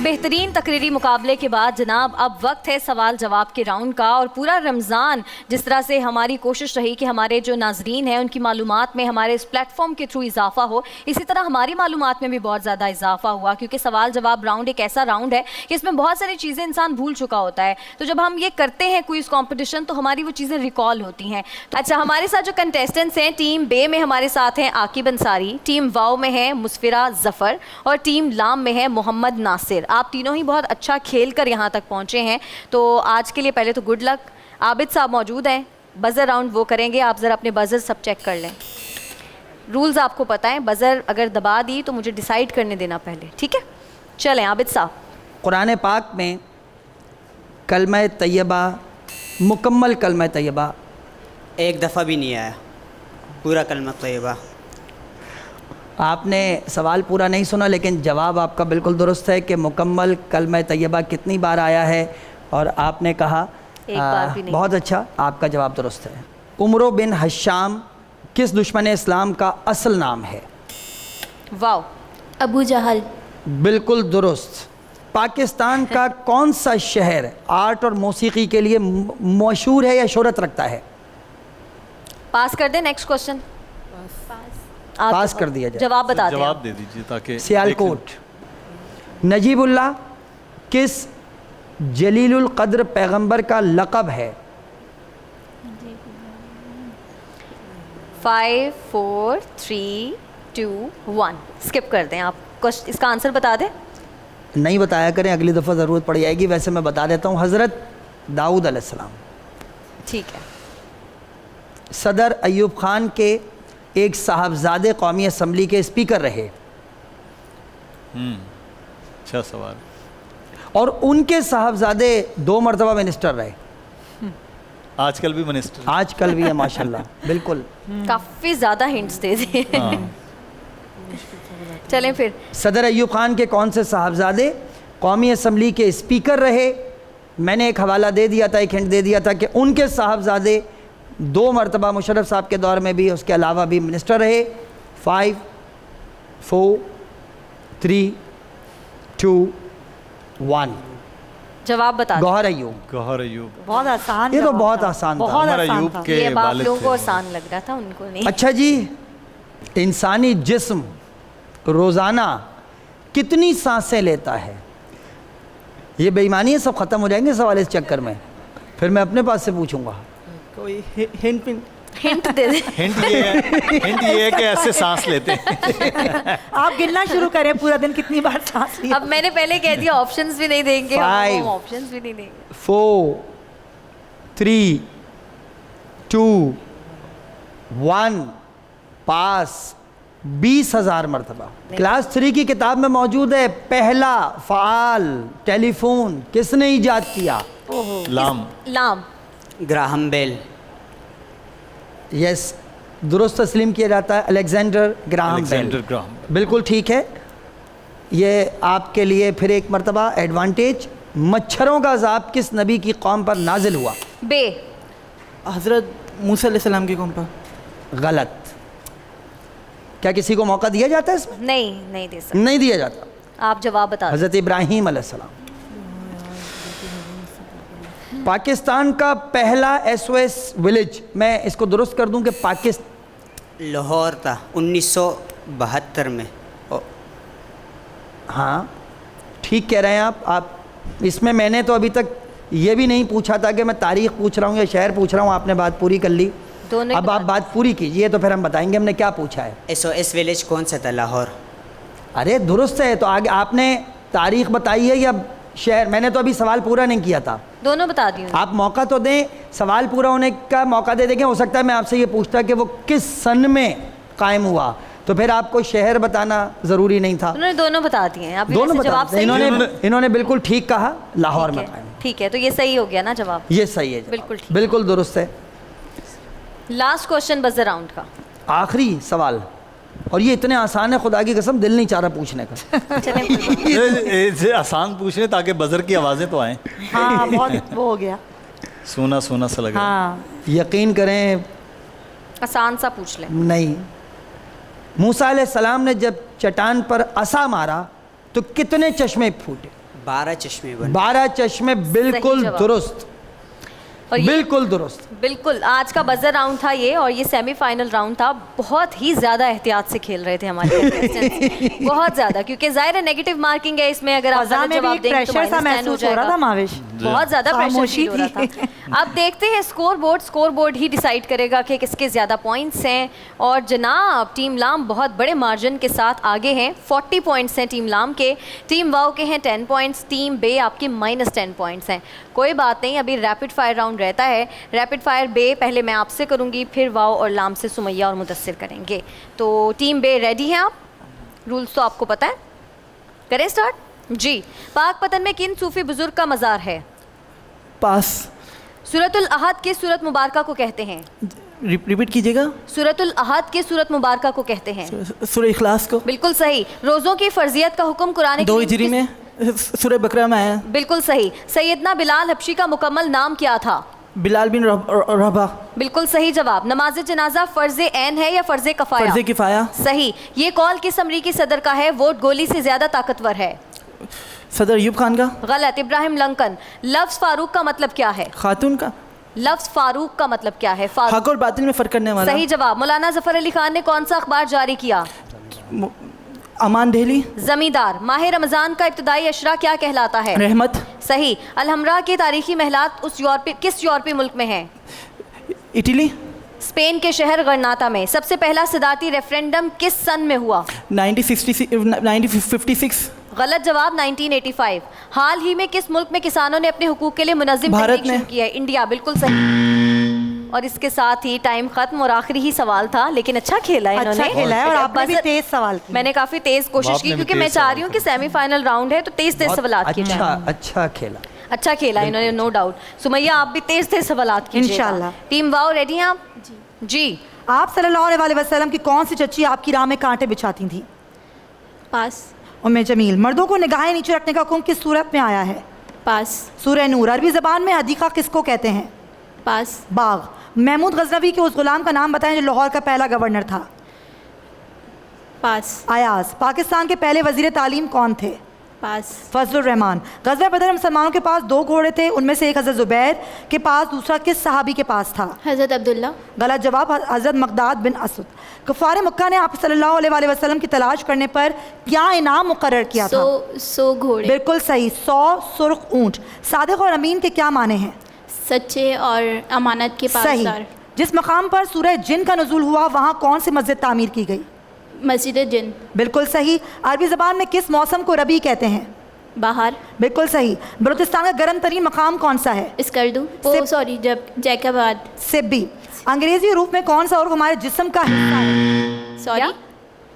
بہترین تقریری مقابلے کے بعد جناب اب وقت ہے سوال جواب کے راؤنڈ کا، اور پورا رمضان جس طرح سے ہماری کوشش رہی کہ ہمارے جو ناظرین ہیں ان کی معلومات میں ہمارے اس پلیٹ فارم کے تھرو اضافہ ہو، اسی طرح ہماری معلومات میں بھی بہت زیادہ اضافہ ہوا، کیونکہ سوال جواب راؤنڈ ایک ایسا راؤنڈ ہے کہ اس میں بہت ساری چیزیں انسان بھول چکا ہوتا ہے، تو جب ہم یہ کرتے ہیں کوئز کمپٹیشن تو ہماری وہ چیزیں ریکال ہوتی ہیں۔ اچھا، ہمارے ساتھ جو کنٹیسٹنٹس ہیں، ٹیم بے میں ہمارے ساتھ ہیں عاقب انصاری، ٹیم واؤ میں ہے مسفرہ ظفر، اور ٹیم لام میں ہے محمد ناصر۔ آپ تینوں ہی بہت اچھا کھیل کر یہاں تک پہنچے ہیں، تو آج کے لیے پہلے تو گڈ لک۔ عابد صاحب موجود ہیں، بزر راؤنڈ وہ کریں گے، آپ ذرا اپنے بزر سب چیک کر لیں۔ رولز آپ کو پتہ ہیں، بزر اگر دبا دی تو مجھے ڈیسائیڈ کرنے دینا پہلے، ٹھیک ہے؟ چلیں عابد صاحب۔ قرآن پاک میں کلمہ طیبہ، مکمل کلمہ طیبہ ایک دفعہ بھی نہیں آیا پورا کلمہ طیبہ۔ آپ نے سوال پورا نہیں سنا، لیکن جواب آپ کا بالکل درست ہے کہ مکمل کلمہ طیبہ کتنی بار آیا ہے، اور آپ نے کہا ایک بار بھی نہیں۔ بہت اچھا، آپ کا جواب درست ہے۔ عمرو بن حشام کس دشمن اسلام کا اصل نام ہے؟ واو، ابو جہل۔ بالکل درست۔ پاکستان کا کون سا شہر آرٹ اور موسیقی کے لیے مشہور ہے یا شہرت رکھتا ہے؟ پاس کر دیں، نیکسٹ کوشچن۔ پاس کر دیا جائے، جواب بتا دیں۔ جواب دے دیجیے تاکہ سیالکوٹ۔ نجیب اللہ کس جلیل القدر پیغمبر کا لقب ہے؟ 5 4 3 2 1 اسکپ کر دیں۔ آپ اس کا آنسر بتا دیں۔ نہیں بتایا کریں، اگلی دفعہ ضرورت پڑ جائے گی، ویسے میں بتا دیتا ہوں۔ حضرت داؤد علیہ السلام۔ ٹھیک ہے۔ صدر ایوب خان کے ایک صاحبزادے قومی اسمبلی کے اسپیکر رہے، اچھا سوال۔ اور ان کے صاحبزادے 2 مرتبہ منسٹر رہے، آج کل بھی منسٹر؟ آج کل بھی ہے ماشاءاللہ۔ بالکل، کافی زیادہ ہنٹس دے دیں۔ چلیں پھر۔ صدر ایوب خان کے کون سے صاحبزادے قومی اسمبلی کے اسپیکر رہے؟ میں نے ایک حوالہ دے دیا تھا، ایک ہنٹ دے دیا تھا کہ ان کے صاحبزادے 2 مرتبہ مشرف صاحب کے دور میں بھی، اس کے علاوہ بھی منسٹر رہے۔ 5 4 3 2 1 جواب بتا دیں۔ گوہر ایوب۔ گوہر ایوب۔ بہت آسان، یہ تو بہت آسان تھا۔ بہت عمر آسان ایوب تھا۔ کے یہ آپ والد لوگوں کو تھے۔ آسان لگ رہا تھا، ان کو نہیں۔ اچھا جی، انسانی جسم روزانہ کتنی سانسیں لیتا ہے؟ یہ بے ایمانی ہے، سب ختم ہو جائیں گے سوال اس چکر میں، پھر میں اپنے پاس سے پوچھوں گا۔ کوئی ہنٹ ہنٹ دے دیں۔ ہنٹ یہ ہے کہ ایسے سانس لیتے ہیں۔ آپ گننا شروع کریں پورا دن کتنی بار سانس لی۔ اب میں نے پہلے کہہ دیا آپشنز بھی نہیں دیں گے، 5 آپشنز بھی نہیں دیں گے۔ 4 3 2 1 پاس 20,000 مرتبہ۔ کلاس 3 کی کتاب میں موجود ہے، پہلا فعال ٹیلی فون کس نے ایجاد کیا؟ لام۔ لام۔ گراہم بیل۔ یس، درست تسلیم کیا جاتا ہے، Alexander Graham Bell. Alexander Graham. بالکل ٹھیک ہے۔ یہ آپ کے لیے پھر ایک مرتبہ ایڈوانٹیج۔ مچھروں کا عذاب کس نبی کی قوم پر نازل ہوا؟ بے۔ حضرت موسیٰ علیہ السلام کی قوم پر۔ غلط۔ کیا کسی کو موقع دیا جاتا ہے اس میں؟ نہیں دے سکتے۔ نہیں دیا جاتا۔ آپ جواب بتا دیں۔ حضرت ابراہیم علیہ السلام۔ پاکستان کا پہلا ایس او ایس ولیج، میں اس کو درست کر دوں کہ لاہور تھا 1972 میں۔ ہاں ٹھیک کہہ رہے ہیں آپ اس میں نے تو ابھی تک یہ بھی نہیں پوچھا تھا کہ میں تاریخ پوچھ رہا ہوں یا شہر پوچھ رہا ہوں، آپ نے بات پوری کر لی۔ اب آپ بات پوری کیجئے تو پھر ہم بتائیں گے ہم نے کیا پوچھا ہے۔ ایس او ایس ویلیج کون سا تھا؟ لاہور۔ ارے درست ہے، تو آگے آپ نے تاریخ بتائی ہے یا شہر؟ میں نے تو ابھی سوال پورا نہیں کیا تھا، دونوں بتا دیں۔ آپ موقع تو دیں، سوال پورا ہونے کا موقع دے دیں۔ ہو سکتا ہے میں آپ سے یہ پوچھتا کہ وہ کس سن میں قائم ہوا، تو پھر آپ کو شہر بتانا ضروری نہیں تھا۔ انہوں نے دونوں بتا دیے ہیں۔ دونوں بتا جواب دیں، انہوں نے بالکل ٹھیک کہا، لاہور میں قائم۔ ٹھیک ہے، تو یہ صحیح ہو گیا نا جواب؟ یہ صحیح ہے، بالکل ٹھیک، بالکل درست ہے۔ لاسٹ کوشچن بزر راؤنڈ کا، آخری سوال، اور یہ اتنے آسان ہے خدا کی قسم دل نہیں چاہ رہا پوچھنے کا۔ چلیں آسان پوچھ رہے تاکہ بزر کی آوازیں تو آئیں۔ ہاں بہت وہ ہو گیا۔ سونا سونا سا لگا۔ ہاں یقین کریں آسان سا پوچھ لیں۔ نہیں، موسیٰ علیہ السلام نے جب چٹان پر عصا مارا تو کتنے چشمے پھوٹے؟ 12 चश्मे बने। 12 चश्मे, बिल्कुल जवाब। दुरुस्त, और ये बिल्कुल दुरुस्त। बिल्कुल आज का बजर राउंड था ये, और ये सेमीफाइनल राउंड था। बहुत ही ज़्यादा एहतियात से खेल रहे थे हमारे contestants, बहुत ज़्यादा, क्योंकि ज़ाहिर है नेगेटिव मार्किंग है इसमें, अगर आप फजा गलत में भी जवाब एक देंगे तो प्रेशर सा -10 हो महसूस हो रहा था जाएगा। माविश। बहुत ज़्यादा प्रेशर खामोशी फील हो रहा थी। था। अब देखते हैं स्कोर बोर्ड ही डिसाइड करेगा कि किसके ज़्यादा पॉइंट्स हैं। और जनाब टीम लाम बहुत बड़े मार्जिन के साथ आगे हैं, 40 पॉइंट्स हैं टीम लाम के, टीम वाओ के हैं 10 पॉइंट्स, टीम बे आपकी -10 पॉइंट्स हैं। कोई बात नहीं, अभी रैपिड फायर राउंड रहता है। रैपिड फायर बे पहले मैं आपसे करूँगी, फिर वाओ और लाम से सुमैया और मुदस्सिर करेंगे। तो टीम बे रेडी हैं आप? रूल्स तो आपको पता है, करें स्टार्ट? जी। पाक पतन में किन सूफी बुजुर्ग का मज़ार है? पास। सूरतुल अहद के सूरत मुबारका को कहते हैं? रिपीट कीजिएगा। सूरतुल अहद के सूरत मुबारका को कहते हैं? सूरह इखलास को। बिल्कुल सही। रोज़ों की फर्जियत का हुक्म कुरान 2 हिजरी में सूरह बकरा में आया। बिल्कुल सही। सैयदना बिलाल हबशी का मुकम्मल नाम क्या था? बिलाल बिन रबा। बिल्कुल सही जवाब। नमाज जनाजा फ़र्ज़ ऐन है या फ़र्ज़ कफ़ाया? फर्ज किफाया। सही। ये कॉल किस अमरीकी सदर का है? वोट गोली से ज़्यादा ताकतवर है? सदर अयूब खान का। गलत। इब्राहिम लंकन। लफ्ज़ फारूक का मतलब क्या है? खातून का। लफ्ज़ फारूक का मतलब क्या है? फारूक। हक और बातिल में फ़र्क करने वाला। सही जवाब। मौलाना ज़फ़र अली खान ने कौन सा अखबार जारी किया? अमान दहली। ज़मींदार। माह रमज़ान का इब्तदाई अशरा क्या कहलाता है? रहमत। सही। अलहमरा के तारीखी महलात किस यूरोपीय मुल्क में हैं? इटली। स्पेन के शहर गरनाता में। सबसे पहला सदाती रेफरेंडम किस सन में हुआ? 1956। गलत जवाब। 1985। हाल ही में किस मुल्क में किसानों ने अपने हुकूक के लिए मुनज़्ज़िम भारत तहरीक शुरू में। की है? इंडिया। बिल्कुल सही। और इसके साथ ही टाइम खत्म, और आखिरी ही सवाल था, लेकिन अच्छा खेला है इन्होंने। अच्छा खेला है, और आपने भी बस- तेज सवाल किए। मैंने काफ़ी तेज़ कोशिश आपने की, भी क्योंकि तेज मैं चाह रही सवाल हूँ कि सेमीफाइनल राउंड है तो तेज़ सवाल किए अच्छा जाएं। अच्छा खेला। अच्छा खेला इन्होंने, नो डाउट। सुमैया आप भी तेज़ सवालात कीजिएगा। इंशाल्लाह। टीम वाओ रेडी हैं आप? जी। आप सल्लल्लाहु अलैहि वसल्लम की कौन सी चच्ची आपकी राह में कांटे बिछाती थी? पास। उम्मे जमील। मर्दों को निगाहें नीचे रखने का हुक्म किस सूरत में आया है? पास। सूरह नूर। अरबी ज़बान में हदीक़ा किसको कहते हैं? पास। बाग। महमूद गजनवी के उस गुलाम का नाम बताएं जो लाहौर का पहला गवर्नर था? पास। अयाज। पाकिस्तान के पहले वज़ीर तालीम कौन थे? पास। फजलुर रहमान। गज़वा बदर मुसलमानों के पास 2 घोड़े थे, उनमें से एक हज़रत ज़ुबैर के पास, दूसरा किस सहाबी के पास था? हज़रत अब्दुल्ला। गलत जवाब। हज़रत मक़दाद बिन असद। कुफ़ार मक्का ने आप सल्लल्लाहु अलैहि वसल्लम की तलाश करने पर क्या इनाम मुकर्रर किया था? 100 घोड़े। बिल्कुल सही। 100 सुर्ख ऊँट। सादिक और अमीन के क्या माने हैं? सच्चे और अमानत के सही। पासदार। जिस मकाम पर सूरह जिन का नुज़ूल हुआ वहाँ कौन सी मस्जिद तामीर की गई? मस्जिद जिन। बिल्कुल सही। अरबी ज़बान में किस मौसम को रबी कहते हैं? बाहर। बिल्कुल सही। बलूचिस्तान का गर्म तरीन मकाम कौन सा है? स्कर्दू। सिप- सॉरी जब जैकाबाद। सिब्बी। अंग्रेजी रूप में कौन सा हुर्फ हमारे जिस्म का हिस्सा है? सॉरी।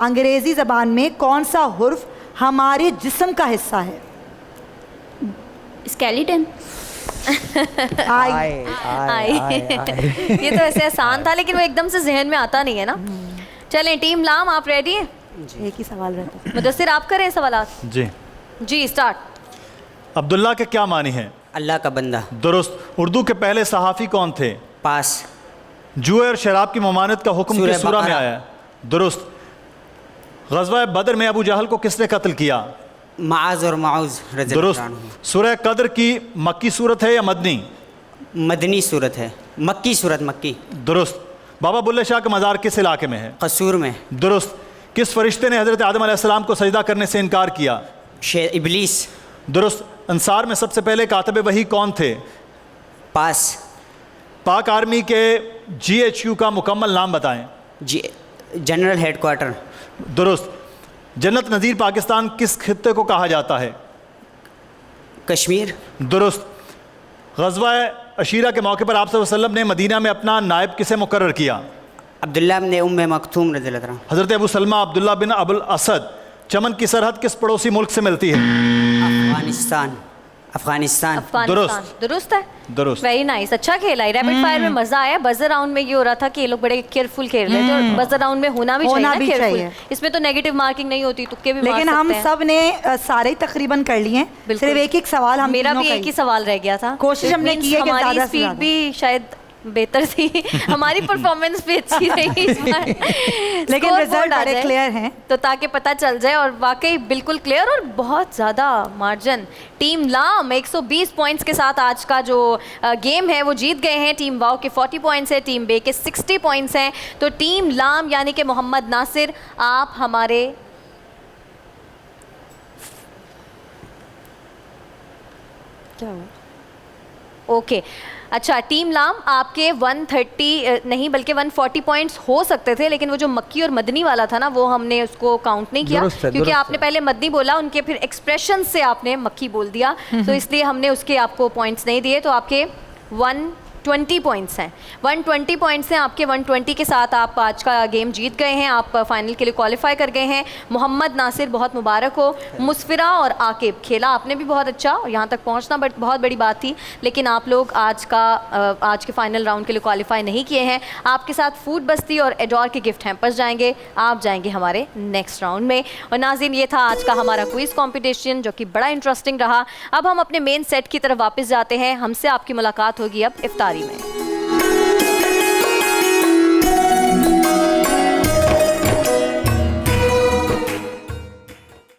अंग्रेजी ज़बान में कौन सा हुर्फ हमारे जिस्म का हिस्सा है? स्केलेटन। आई। आई। ये तो ऐसे आसान था, लेकिन वो एकदम से जहन में आता नहीं है ना। चलें टीम लाम आप रेडी हैं? एक ही सवाल रहता है। मुदस्सिर आप करें सवालात? जी। जी स्टार्ट। अब्दुल्ला के क्या मानी हैं? अल्लाह का बंदा। दुरुस्त। उर्दू के पहले सहाफ़ी कौन थे? पास। जुए और शराब की ममानत का हुक्म सूरह किस सूरह में बकरा। आया है? दुरुस्त। ग़ज़वा बदर में अबू जहल को किसने कत्ल किया? माज और माउज रज़ी अल्लाह दुरुस्त। अन्हु। सूरह कद्र की मक्की सूरत है या मदनी? मदनी सूरत है। मक्की सूरत मक्की। दुरुस्त। बाबा बुल्ले शाह का मज़ार किस इलाके में है? कसूर में। दुरुस्त। किस फरिश्ते ने हज़रत आदम अलैहिस्सलाम को सजदा करने से इनकार किया? इबलीस। दुरुस्त। अंसार में सबसे पहले कातिब वही कौन थे? पास। पाक आर्मी के GHQ का मुकम्मल नाम बताएं। जी जनरल हेडक्वार्टर। दुरुस्त। जन्नत नज़ीर पाकिस्तान किस खित्ते को कहा जाता है? कश्मीर। दुरुस्त। ग़ज़वा अशीरा के मौके पर आप सल्लल्लाहु अलैहि वसल्लम ने मदीना में अपना नायब किसे मुकर्रर किया? अब्दुल्ला ने उम्मे मखतूम रज़ी अल्लाह अन्हा। हज़रत अबू सलमा अब्दुल्ला बिन अबुल असद। चमन की सरहद किस पड़ोसी मुल्क से मिलती है? अफगानिस्तान। अफगानिस्तान। अफगानिस्तान। दुरुस्त है। दुरुस्त। Very nice. अच्छा खेला है। रैपिड फायर में मजा आया। बजर राउंड में ये हो रहा था कि ये लोग बड़े केयरफुल खेल रहे थे, और बजर राउंड में होना भी चाहिए ना केयरफुल। इसमें तो नेगेटिव मार्किंग नहीं होती, तुक्के भी मार लेकिन सकते हम हैं। सब ने सारे तकरीबन कर लिए हैं। बिल्कुल। सिर्फ एक सवाल हम मेरा तीनों भी का एक ही सवाल रह गया था। कोशिश हमने की है कि हमारी ज़्यादा से स्पीड ज़्यादा। भी शायद बेहतर थी, हमारी परफॉर्मेंस भी अच्छी रही इस बार। लेकिन Scoreboard रिजल्ट आ बड़े जाए, क्लियर हैं। तो ताकि पता चल जाए, और वाकई बिल्कुल क्लियर और बहुत ज़्यादा मार्जिन। टीम लाम 120 पॉइंट्स के साथ आज का जो गेम है वो जीत गए हैं। टीम वाव के 40 पॉइंट्स हैं, टीम बे के 60 पॉइंट्स हैं। तो टीम लाम यानी कि मोहम्मद नासिर, आप हमारे क्या हुआ? ओके अच्छा, टीम लाम आपके 130 नहीं बल्कि 140 पॉइंट्स हो सकते थे, लेकिन वो जो मक्की और मदनी वाला था ना, वो हमने उसको काउंट नहीं किया, दुरुस्त है, क्योंकि दुरुस्त आपने पहले मदनी बोला, उनके फिर एक्सप्रेशन से आपने मक्की बोल दिया, तो इसलिए हमने उसके आपको पॉइंट्स नहीं दिए। तो आपके 120 पॉइंट्स हैं, 120 पॉइंट्स हैं आपके। 120 के साथ आप आज का गेम जीत गए हैं, आप फाइनल के लिए क्वालिफाई कर गए हैं। मोहम्मद नासिर, बहुत मुबारक हो। मुस्फिरा और आकिब, खेला आपने भी बहुत अच्छा, और यहाँ तक पहुँचना बहुत बड़ी बात थी, लेकिन आप लोग आज के फाइनल राउंड के लिए क्वालिफाई नहीं किए हैं। आपके साथ फूड बस्ती और एडोर के गिफ्ट हैम्पर्स जाएंगे, आप जाएंगे हमारे नेक्स्ट राउंड में। और नाज़रीन, ये था आज का हमारा क्विज़ कॉम्पिटिशन, जो कि बड़ा इंटरेस्टिंग रहा। अब हम अपने मेन सेट की तरफ वापस जाते हैं, हमसे आपकी मुलाकात होगी अब इफ्तारी में।